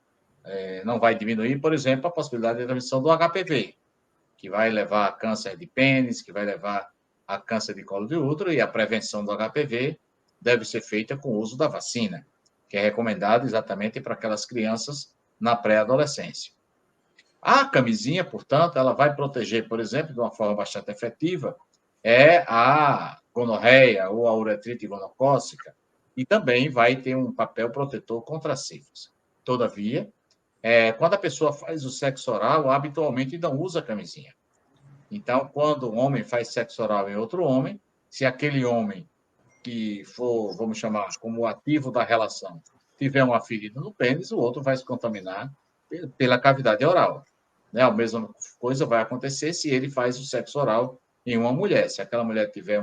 S3: Não vai diminuir, por exemplo, a possibilidade de transmissão do HPV, que vai levar a câncer de pênis, que vai levar a câncer de colo de útero, e a prevenção do HPV deve ser feita com o uso da vacina, que é recomendado exatamente para aquelas crianças na pré-adolescência. A camisinha, portanto, ela vai proteger, por exemplo, de uma forma bastante efetiva, a gonorreia ou a uretrite gonocócica, e também vai ter um papel protetor contra a sífilis. Todavia, quando a pessoa faz o sexo oral, habitualmente não usa camisinha. Então, quando um homem faz sexo oral em outro homem, se aquele homem que for, vamos chamar, como ativo da relação, tiver uma ferida no pênis, o outro vai se contaminar pela cavidade oral. Né? A mesma coisa vai acontecer se ele faz o sexo oral em uma mulher. Se aquela mulher tiver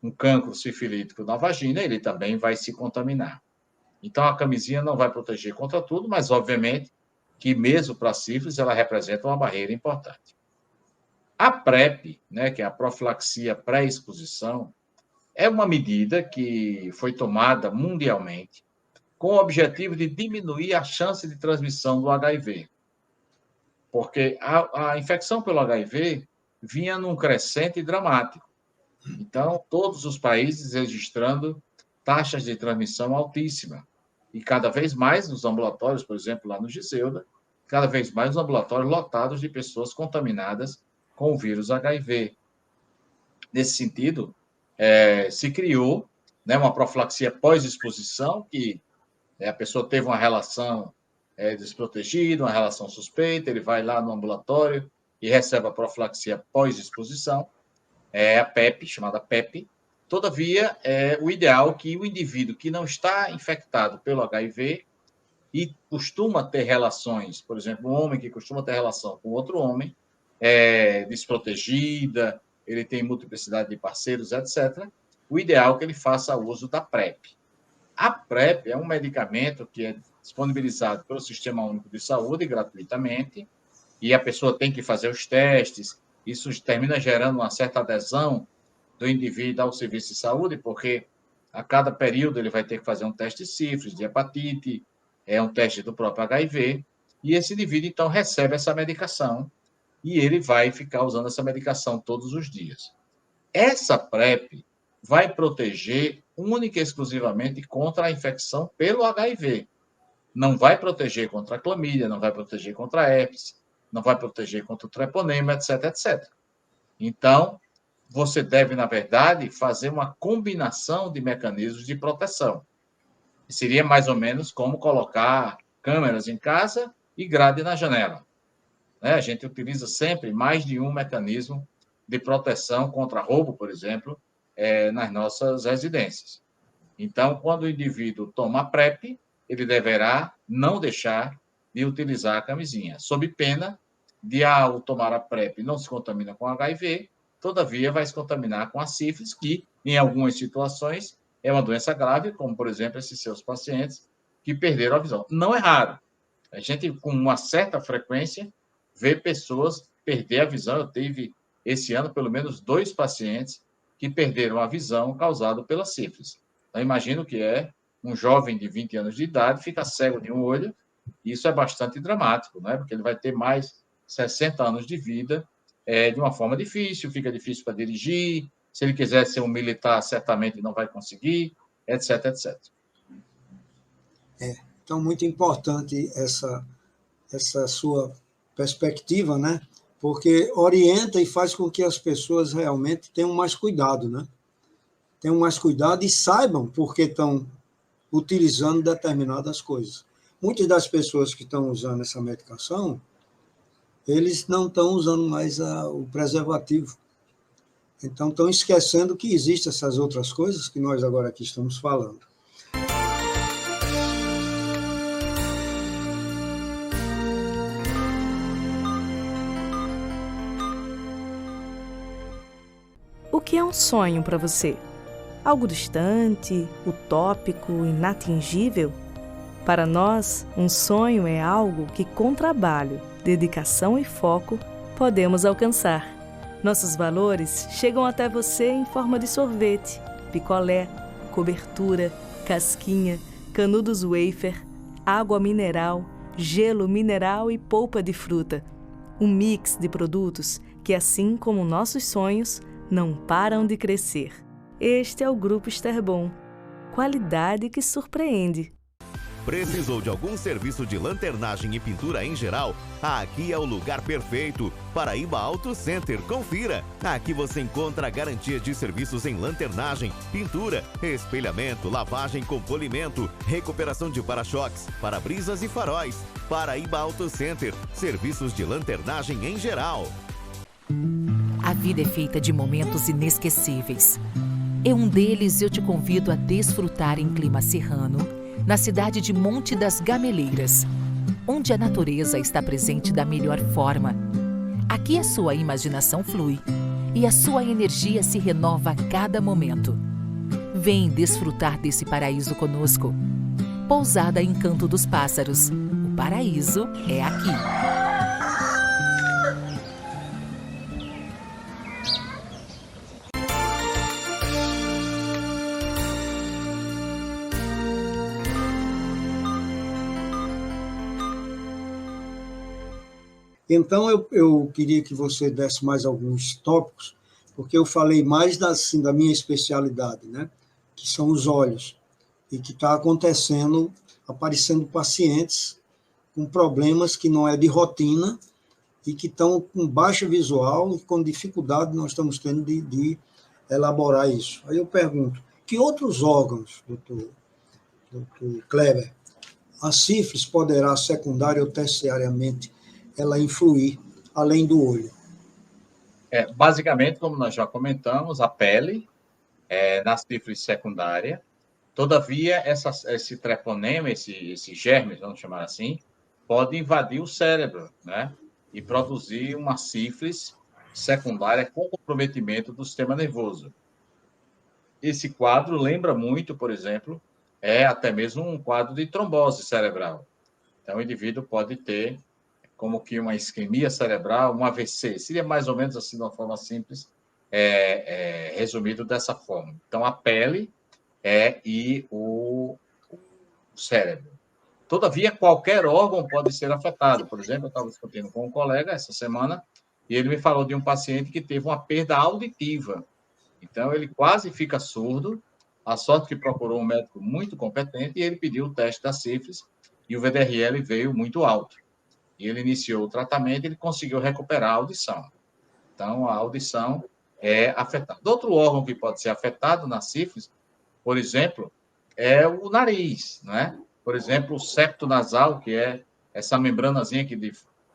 S3: um cancro sifilítico na vagina, ele também vai se contaminar. Então, a camisinha não vai proteger contra tudo, mas, obviamente, que mesmo para a sífilis, ela representa uma barreira importante. A PrEP, né, que é a profilaxia pré-exposição, é uma medida que foi tomada mundialmente com o objetivo de diminuir a chance de transmissão do HIV. Porque a infecção pelo HIV vinha num crescente dramático. Então, todos os países registrando taxas de transmissão altíssimas. E cada vez mais nos ambulatórios, por exemplo, lá no Giseuda, cada vez mais os ambulatórios lotados de pessoas contaminadas com o vírus HIV. Nesse sentido, se criou, né, uma profilaxia pós-exposição, que a pessoa teve uma relação desprotegida, uma relação suspeita, ele vai lá no ambulatório e recebe a profilaxia pós-exposição, a PEP, chamada PEP. Todavia, o ideal é que o indivíduo que não está infectado pelo HIV e costuma ter relações, por exemplo, um homem que costuma ter relação com outro homem, desprotegida, ele tem multiplicidade de parceiros, etc., o ideal é que ele faça uso da PrEP. A PrEP é um medicamento que é disponibilizado pelo Sistema Único de Saúde gratuitamente, e a pessoa tem que fazer os testes, isso termina gerando uma certa adesão do indivíduo ao serviço de saúde, porque a cada período ele vai ter que fazer um teste de sífilis, de hepatite, um teste do próprio HIV, e esse indivíduo, então, recebe essa medicação, e ele vai ficar usando essa medicação todos os dias. Essa PrEP vai proteger única e exclusivamente contra a infecção pelo HIV. Não vai proteger contra a clamídia, não vai proteger contra a herpes, não vai proteger contra o treponema, etc, etc. Então, você deve, na verdade, fazer uma combinação de mecanismos de proteção. Seria mais ou menos como colocar câmeras em casa e grade na janela. A gente utiliza sempre mais de um mecanismo de proteção contra roubo, por exemplo, nas nossas residências. Então, quando o indivíduo toma a PrEP, ele deverá não deixar de utilizar a camisinha, sob pena de, ao tomar a PrEP, não se contamina com HIV, todavia vai se contaminar com a sífilis, que, em algumas situações, é uma doença grave, como, por exemplo, esses seus pacientes que perderam a visão. Não é raro. A gente, com uma certa frequência, vê pessoas perder a visão. Eu tive, esse ano, pelo menos 2 pacientes que perderam a visão causada pela sífilis. Então, imagino que um jovem de 20 anos de idade fica cego de um olho, e isso é bastante dramático, né? Porque ele vai ter mais 60 anos de vida de uma forma difícil, fica difícil para dirigir, se ele quiser ser um militar, certamente não vai conseguir, etc, etc.
S2: Então, muito importante essa sua perspectiva, né? Porque orienta e faz com que as pessoas realmente tenham mais cuidado, né? Tenham mais cuidado e saibam por que estão utilizando determinadas coisas. Muitas das pessoas que estão usando essa medicação, eles não estão usando mais o preservativo. Então, estão esquecendo que existem essas outras coisas que nós agora aqui estamos falando.
S6: O que é um sonho para você? Algo distante, utópico, inatingível? Para nós, um sonho é algo que, com trabalho, dedicação e foco, podemos alcançar. Nossos valores chegam até você em forma de sorvete, picolé, cobertura, casquinha, canudos wafer, água mineral, gelo mineral e polpa de fruta. Um mix de produtos que, assim como nossos sonhos, não param de crescer. Este é o Grupo Esterbom. Qualidade que surpreende.
S7: Precisou de algum serviço de lanternagem e pintura em geral? Aqui é o lugar perfeito. Paraíba Auto Center, confira! Aqui você encontra a garantia de serviços em lanternagem, pintura, espelhamento, lavagem com polimento, recuperação de para-choques, para-brisas e faróis. Paraíba Auto Center, serviços de lanternagem em geral.
S4: A vida é feita de momentos inesquecíveis. Em um deles eu te convido a desfrutar em clima serrano, na cidade de Monte das Gameleiras, onde a natureza está presente da melhor forma. Aqui a sua imaginação flui e a sua energia se renova a cada momento. Vem desfrutar desse paraíso conosco. Pousada Encanto dos Pássaros. O paraíso é aqui.
S2: Então, eu queria que você desse mais alguns tópicos, porque eu falei mais da minha especialidade, né? que são os olhos, e que está aparecendo pacientes com problemas que não é de rotina e que estão com baixa visual e com dificuldade nós estamos tendo de elaborar isso. Aí eu pergunto, que outros órgãos, doutor Kleber, a sífilis poderá secundária ou terciariamente ela influir além do olho?
S3: Basicamente, como nós já comentamos, a pele na sífilis secundária. Todavia, esse treponema, esse germe, vamos chamar assim, pode invadir o cérebro, né? E produzir uma sífilis secundária com comprometimento do sistema nervoso. Esse quadro lembra muito, por exemplo, até mesmo um quadro de trombose cerebral. Então, o indivíduo pode ter como que uma isquemia cerebral, um AVC. Seria mais ou menos assim, de uma forma simples, resumido dessa forma. Então, a pele e o cérebro. Todavia, qualquer órgão pode ser afetado. Por exemplo, eu estava discutindo com um colega essa semana e ele me falou de um paciente que teve uma perda auditiva. Então, ele quase fica surdo. A sorte que procurou um médico muito competente e ele pediu o teste da sífilis e o VDRL veio muito alto. E ele iniciou o tratamento e ele conseguiu recuperar a audição. Então, a audição é afetada. Outro órgão que pode ser afetado na sífilis, por exemplo, é o nariz, né? Por exemplo, o septo nasal, que é essa membranazinha que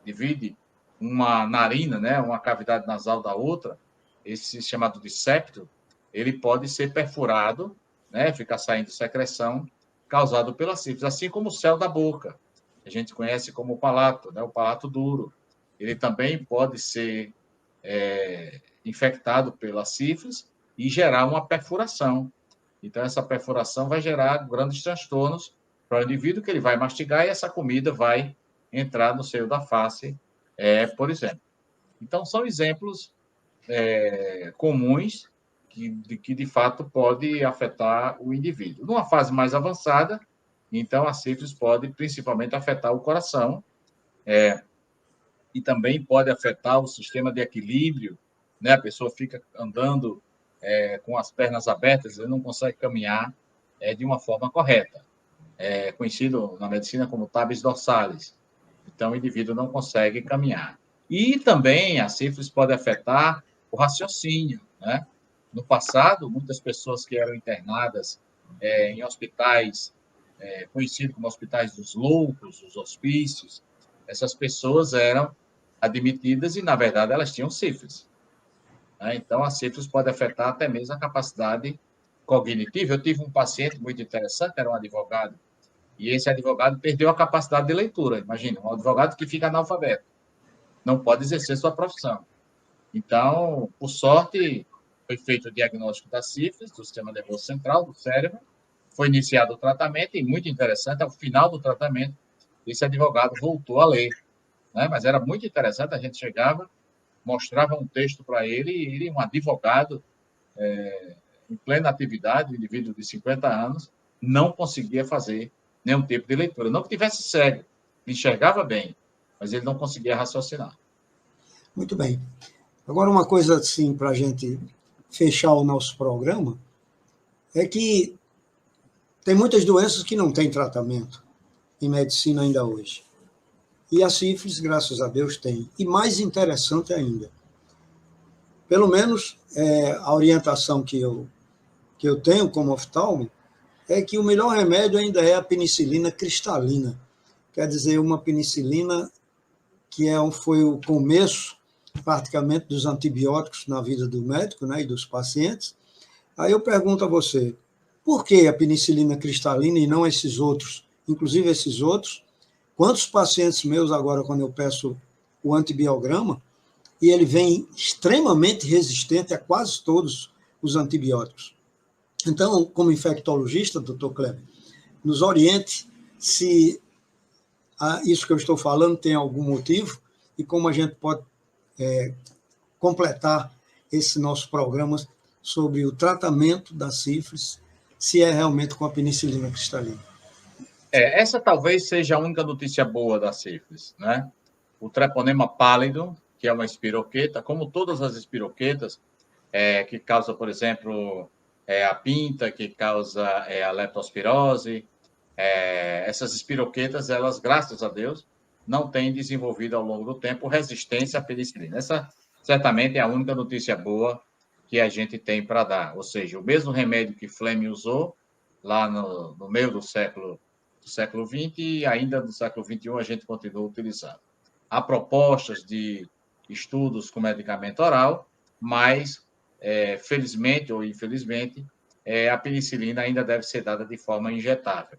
S3: divide uma narina, né? Uma cavidade nasal da outra, esse chamado de septo, ele pode ser perfurado, né? Ficar saindo secreção causado pela sífilis, assim como o céu da boca. A gente conhece como o palato, né? O palato duro. Ele também pode ser infectado pela sífilis e gerar uma perfuração. Então, essa perfuração vai gerar grandes transtornos para o indivíduo, que ele vai mastigar e essa comida vai entrar no seio da face, por exemplo. Então, são exemplos comuns que, de fato, pode afetar o indivíduo. Numa fase mais avançada, então, a sífilis pode, principalmente, afetar o coração e também pode afetar o sistema de equilíbrio, né? A pessoa fica andando com as pernas abertas, ele não consegue caminhar de uma forma correta. Conhecido na medicina como tabes dorsalis. Então, o indivíduo não consegue caminhar. E também a sífilis pode afetar o raciocínio, né? No passado, muitas pessoas que eram internadas em hospitais conhecidos como hospitais dos loucos, os hospícios, essas pessoas eram admitidas e, na verdade, elas tinham sífilis. Então, a sífilis pode afetar até mesmo a capacidade cognitiva. Eu tive um paciente muito interessante, era um advogado, e esse advogado perdeu a capacidade de leitura. Imagina, um advogado que fica analfabeto, não pode exercer sua profissão. Então, por sorte, foi feito o diagnóstico da sífilis, do sistema nervoso central, do cérebro, foi iniciado o tratamento, e muito interessante, ao final do tratamento, esse advogado voltou a ler, né? Mas era muito interessante, a gente chegava, mostrava um texto para ele, e ele, um advogado em plena atividade, um indivíduo de 50 anos, não conseguia fazer nenhum tipo de leitura. Não que tivesse cego, enxergava bem, mas ele não conseguia raciocinar.
S2: Muito bem. Agora, uma coisa assim, para a gente fechar o nosso programa, é que tem muitas doenças que não têm tratamento em medicina ainda hoje. E a sífilis, graças a Deus, tem. E mais interessante ainda, pelo menos a orientação que eu tenho como oftalmo, é que o melhor remédio ainda é a penicilina cristalina. Quer dizer, uma penicilina que foi o começo, praticamente, dos antibióticos na vida do médico, né, e dos pacientes. Aí eu pergunto a você, por que a penicilina cristalina e não esses outros? Inclusive esses outros, quantos pacientes meus agora, quando eu peço o antibiograma, e ele vem extremamente resistente a quase todos os antibióticos. Então, como infectologista, doutor Kleber, nos oriente se isso que eu estou falando tem algum motivo e como a gente pode completar esse nosso programa sobre o tratamento da sífilis, se é realmente com a penicilina cristalina.
S3: Essa talvez seja a única notícia boa da sífilis, né? O treponema pálido, que é uma espiroqueta, como todas as espiroquetas, que causa, por exemplo, a pinta, que causa a leptospirose. Essas espiroquetas, elas, graças a Deus, não têm desenvolvido ao longo do tempo resistência à penicilina. Essa certamente é a única notícia boa que a gente tem para dar. Ou seja, o mesmo remédio que Fleming usou lá no meio do século XX e ainda no século XXI a gente continua utilizando. Há propostas de estudos com medicamento oral, mas, felizmente ou infelizmente, a penicilina ainda deve ser dada de forma injetável,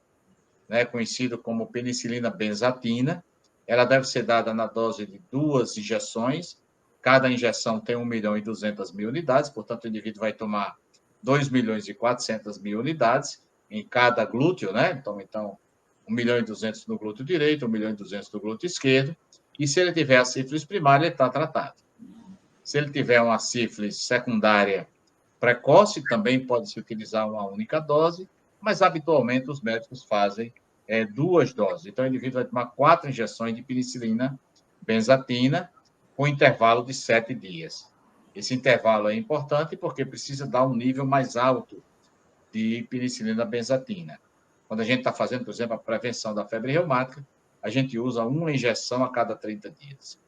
S3: né? Conhecido como penicilina benzatina. Ela deve ser dada na dose de 2 injeções. Cada injeção tem 1.200.000 unidades, portanto, o indivíduo vai tomar 2.400.000 unidades em cada glúteo, né? Então 1.200.000 no glúteo direito, 1.200.000 no glúteo esquerdo. E se ele tiver a sífilis primária, ele está tratado. Se ele tiver uma sífilis secundária precoce, também pode-se utilizar uma única dose, mas habitualmente os médicos fazem 2 doses. Então, o indivíduo vai tomar 4 injeções de penicilina benzatina com intervalo de 7 dias. Esse intervalo é importante porque precisa dar um nível mais alto de penicilina benzatina. Quando a gente está fazendo, por exemplo, a prevenção da febre reumática, a gente usa uma injeção a cada 30 dias.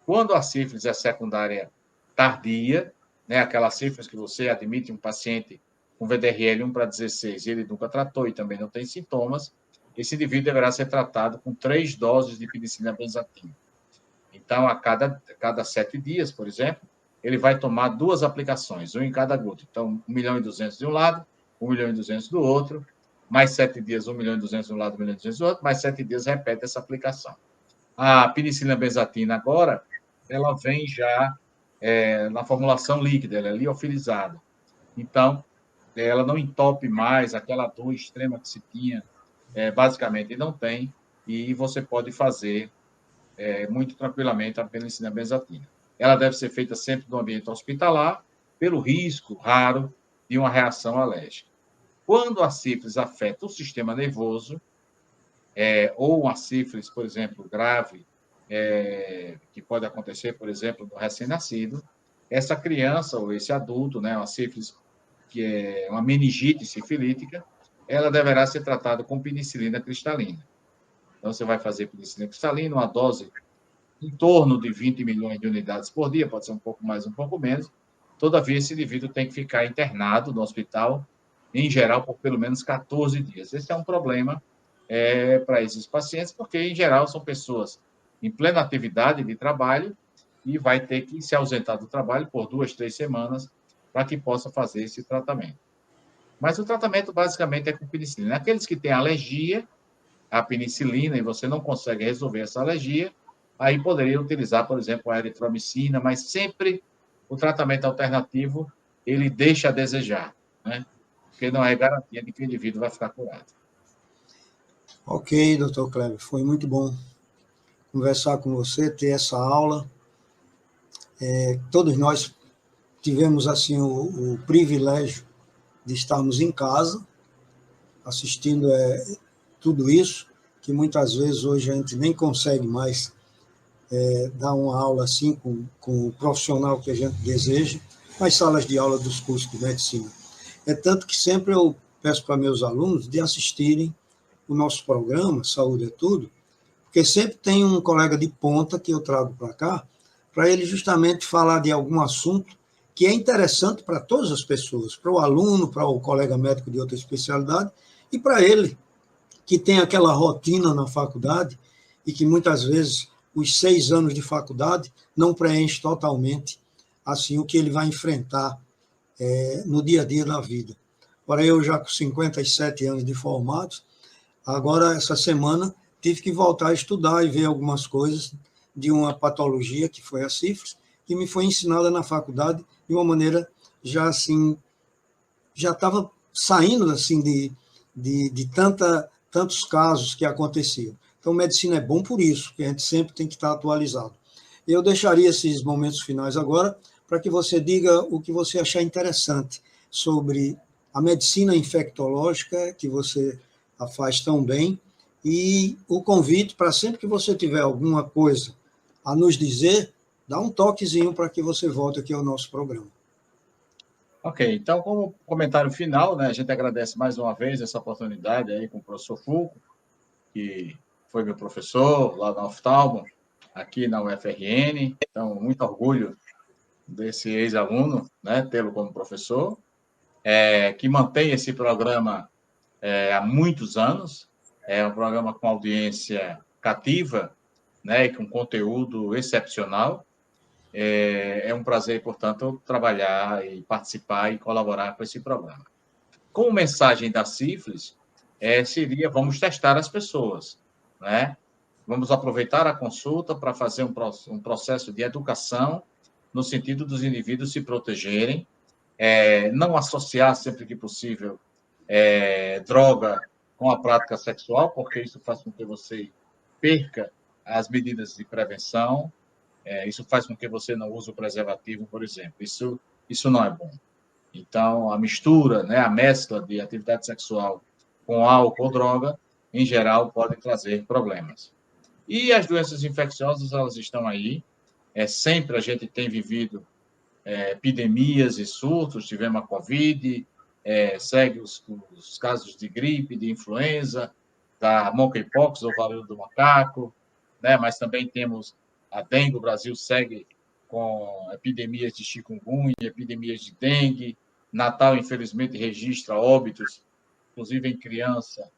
S3: Quando a sífilis é secundária tardia, né, aquela sífilis que você admite um paciente com VDRL 1/16 e ele nunca tratou e também não tem sintomas, esse indivíduo deverá ser tratado com 3 doses de penicilina benzatina. Então, a cada 7 dias, por exemplo, ele vai tomar 2 aplicações, uma em cada glúteo. Então, 1.200.000 de um lado, 1.200.000 do outro, mais 7 dias, 1.200.000 de um lado, 1.200.000 do outro, mais 7 dias repete essa aplicação. A penicilina benzatina agora, ela vem já na formulação líquida, ela é liofilizada. Então, ela não entope mais aquela dor extrema que se tinha, basicamente não tem, e você pode fazer muito tranquilamente a penicilina benzatina. Ela deve ser feita sempre no ambiente hospitalar, pelo risco raro de uma reação alérgica. Quando a sífilis afeta o sistema nervoso, ou uma sífilis, por exemplo, grave, que pode acontecer, por exemplo, no recém-nascido, essa criança ou esse adulto, né, uma sífilis que é uma meningite sifilítica, ela deverá ser tratada com penicilina cristalina. Então, você vai fazer penicilina cristalina, uma dose em torno de 20 milhões de unidades por dia, pode ser um pouco mais, um pouco menos. Todavia, esse indivíduo tem que ficar internado no hospital, em geral, por pelo menos 14 dias. Esse é um problema para esses pacientes, porque, em geral, são pessoas em plena atividade de trabalho e vai ter que se ausentar do trabalho por 2, 3 semanas para que possa fazer esse tratamento. Mas o tratamento, basicamente, é com penicilina. Aqueles que têm alergia à penicilina e você não consegue resolver essa alergia, aí poderia utilizar, por exemplo, a eritromicina, mas sempre o tratamento alternativo, ele deixa a desejar, né? Porque não é garantia de que o indivíduo vai ficar curado.
S2: Ok, doutor Kleber, foi muito bom conversar com você, ter essa aula. Todos nós tivemos assim o privilégio de estarmos em casa, assistindo tudo isso, que muitas vezes hoje a gente nem consegue mais dar uma aula assim com o profissional que a gente deseja, nas salas de aula dos cursos de medicina. É tanto que sempre eu peço para meus alunos de assistirem o nosso programa, Saúde é Tudo, porque sempre tem um colega de ponta que eu trago para cá, para ele justamente falar de algum assunto que é interessante para todas as pessoas, para o aluno, para o colega médico de outra especialidade, e para ele, que tem aquela rotina na faculdade, e que muitas vezes os 6 anos de faculdade não preenche totalmente assim, o que ele vai enfrentar no dia a dia da vida. Agora, eu já com 57 anos de formado, agora, essa semana, tive que voltar a estudar e ver algumas coisas de uma patologia, que foi a sífilis, que me foi ensinada na faculdade de uma maneira já assim, já estava saindo assim de tantos casos que aconteciam. Então, medicina é bom por isso, que a gente sempre tem que estar atualizado. Eu deixaria esses momentos finais agora para que você diga o que você achar interessante sobre a medicina infectológica, que você a faz tão bem, e o convite para sempre que você tiver alguma coisa a nos dizer, dá um toquezinho para que você volte aqui ao nosso programa.
S3: Ok, então, como comentário final, né, a gente agradece mais uma vez essa oportunidade aí com o professor Fulco, que foi meu professor lá na oftalmo, aqui na UFRN. Então, muito orgulho desse ex-aluno, né, tê-lo como professor, que mantém esse programa há muitos anos. É um programa com audiência cativa, né, e com conteúdo excepcional. É um prazer, portanto, trabalhar e participar e colaborar com esse programa. Como mensagem da sífilis, seria: vamos testar as pessoas, né? Vamos aproveitar a consulta para fazer um processo de educação no sentido dos indivíduos se protegerem, não associar sempre que possível droga com a prática sexual, porque isso faz com que você perca as medidas de prevenção, isso faz com que você não use o preservativo, por exemplo. Isso não é bom. Então, a mistura, né, a mescla de atividade sexual com álcool ou droga, em geral, pode trazer problemas. E as doenças infecciosas, elas estão aí. Sempre a gente tem vivido epidemias e surtos. Tivemos a Covid, segue os casos de gripe, de influenza, da monkeypox, ou varíola do macaco, né? Mas também temos a dengue. O Brasil segue com epidemias de chikungunya, epidemias de dengue. Natal, infelizmente, registra óbitos, inclusive em criança,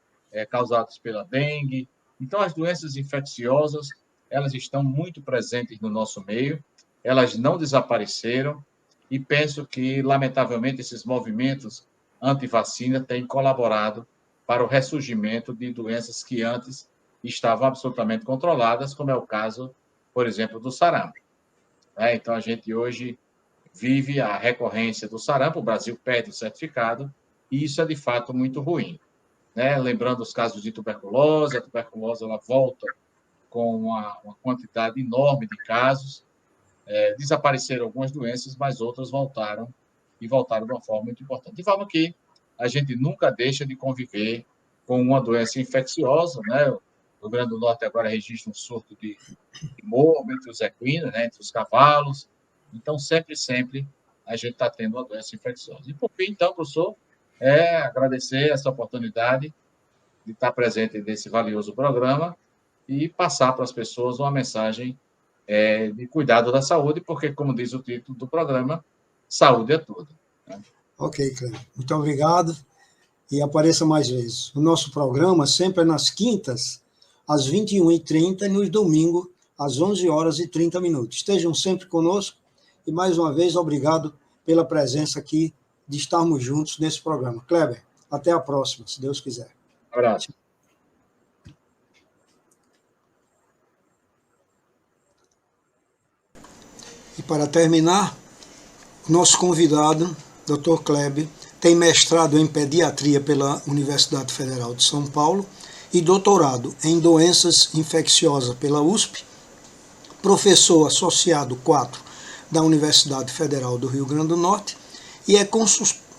S3: causados pela dengue. Então, as doenças infecciosas, elas estão muito presentes no nosso meio, elas não desapareceram, e penso que, lamentavelmente, esses movimentos anti-vacina têm colaborado para o ressurgimento de doenças que antes estavam absolutamente controladas, como é o caso, por exemplo, do sarampo. Então, a gente hoje vive a recorrência do sarampo, o Brasil perde o certificado, e isso é, de fato, muito ruim. Lembrando os casos de tuberculose, a tuberculose ela volta com uma quantidade enorme de casos. Desapareceram algumas doenças, mas outras voltaram, e voltaram de uma forma muito importante. De forma que a gente nunca deixa de conviver com uma doença infecciosa, né? O Rio Grande do Norte agora registra um surto de morbo entre os equinos, né? Entre os cavalos. Então, sempre a gente está tendo uma doença infecciosa. E, por fim, então, professor, agradecer essa oportunidade de estar presente nesse valioso programa e passar para as pessoas uma mensagem de cuidado da saúde, porque, como diz o título do programa, saúde é tudo. Né?
S2: Ok, Cleber. Muito obrigado e apareça mais vezes. O nosso programa sempre é nas quintas, às 21h30, e nos domingos, às 11h30. Estejam sempre conosco e, mais uma vez, obrigado pela presença aqui, de estarmos juntos nesse programa. Cleber, até a próxima, se Deus quiser.
S3: Um abraço.
S2: E para terminar, nosso convidado, Dr. Cleber, tem mestrado em pediatria pela Universidade Federal de São Paulo e doutorado em doenças infecciosas pela USP, professor associado 4 da Universidade Federal do Rio Grande do Norte e é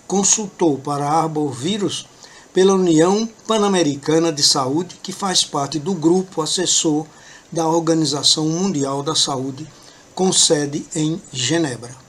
S2: consultor para arbovírus pela União Pan-Americana de Saúde, que faz parte do grupo assessor da Organização Mundial da Saúde, com sede em Genebra.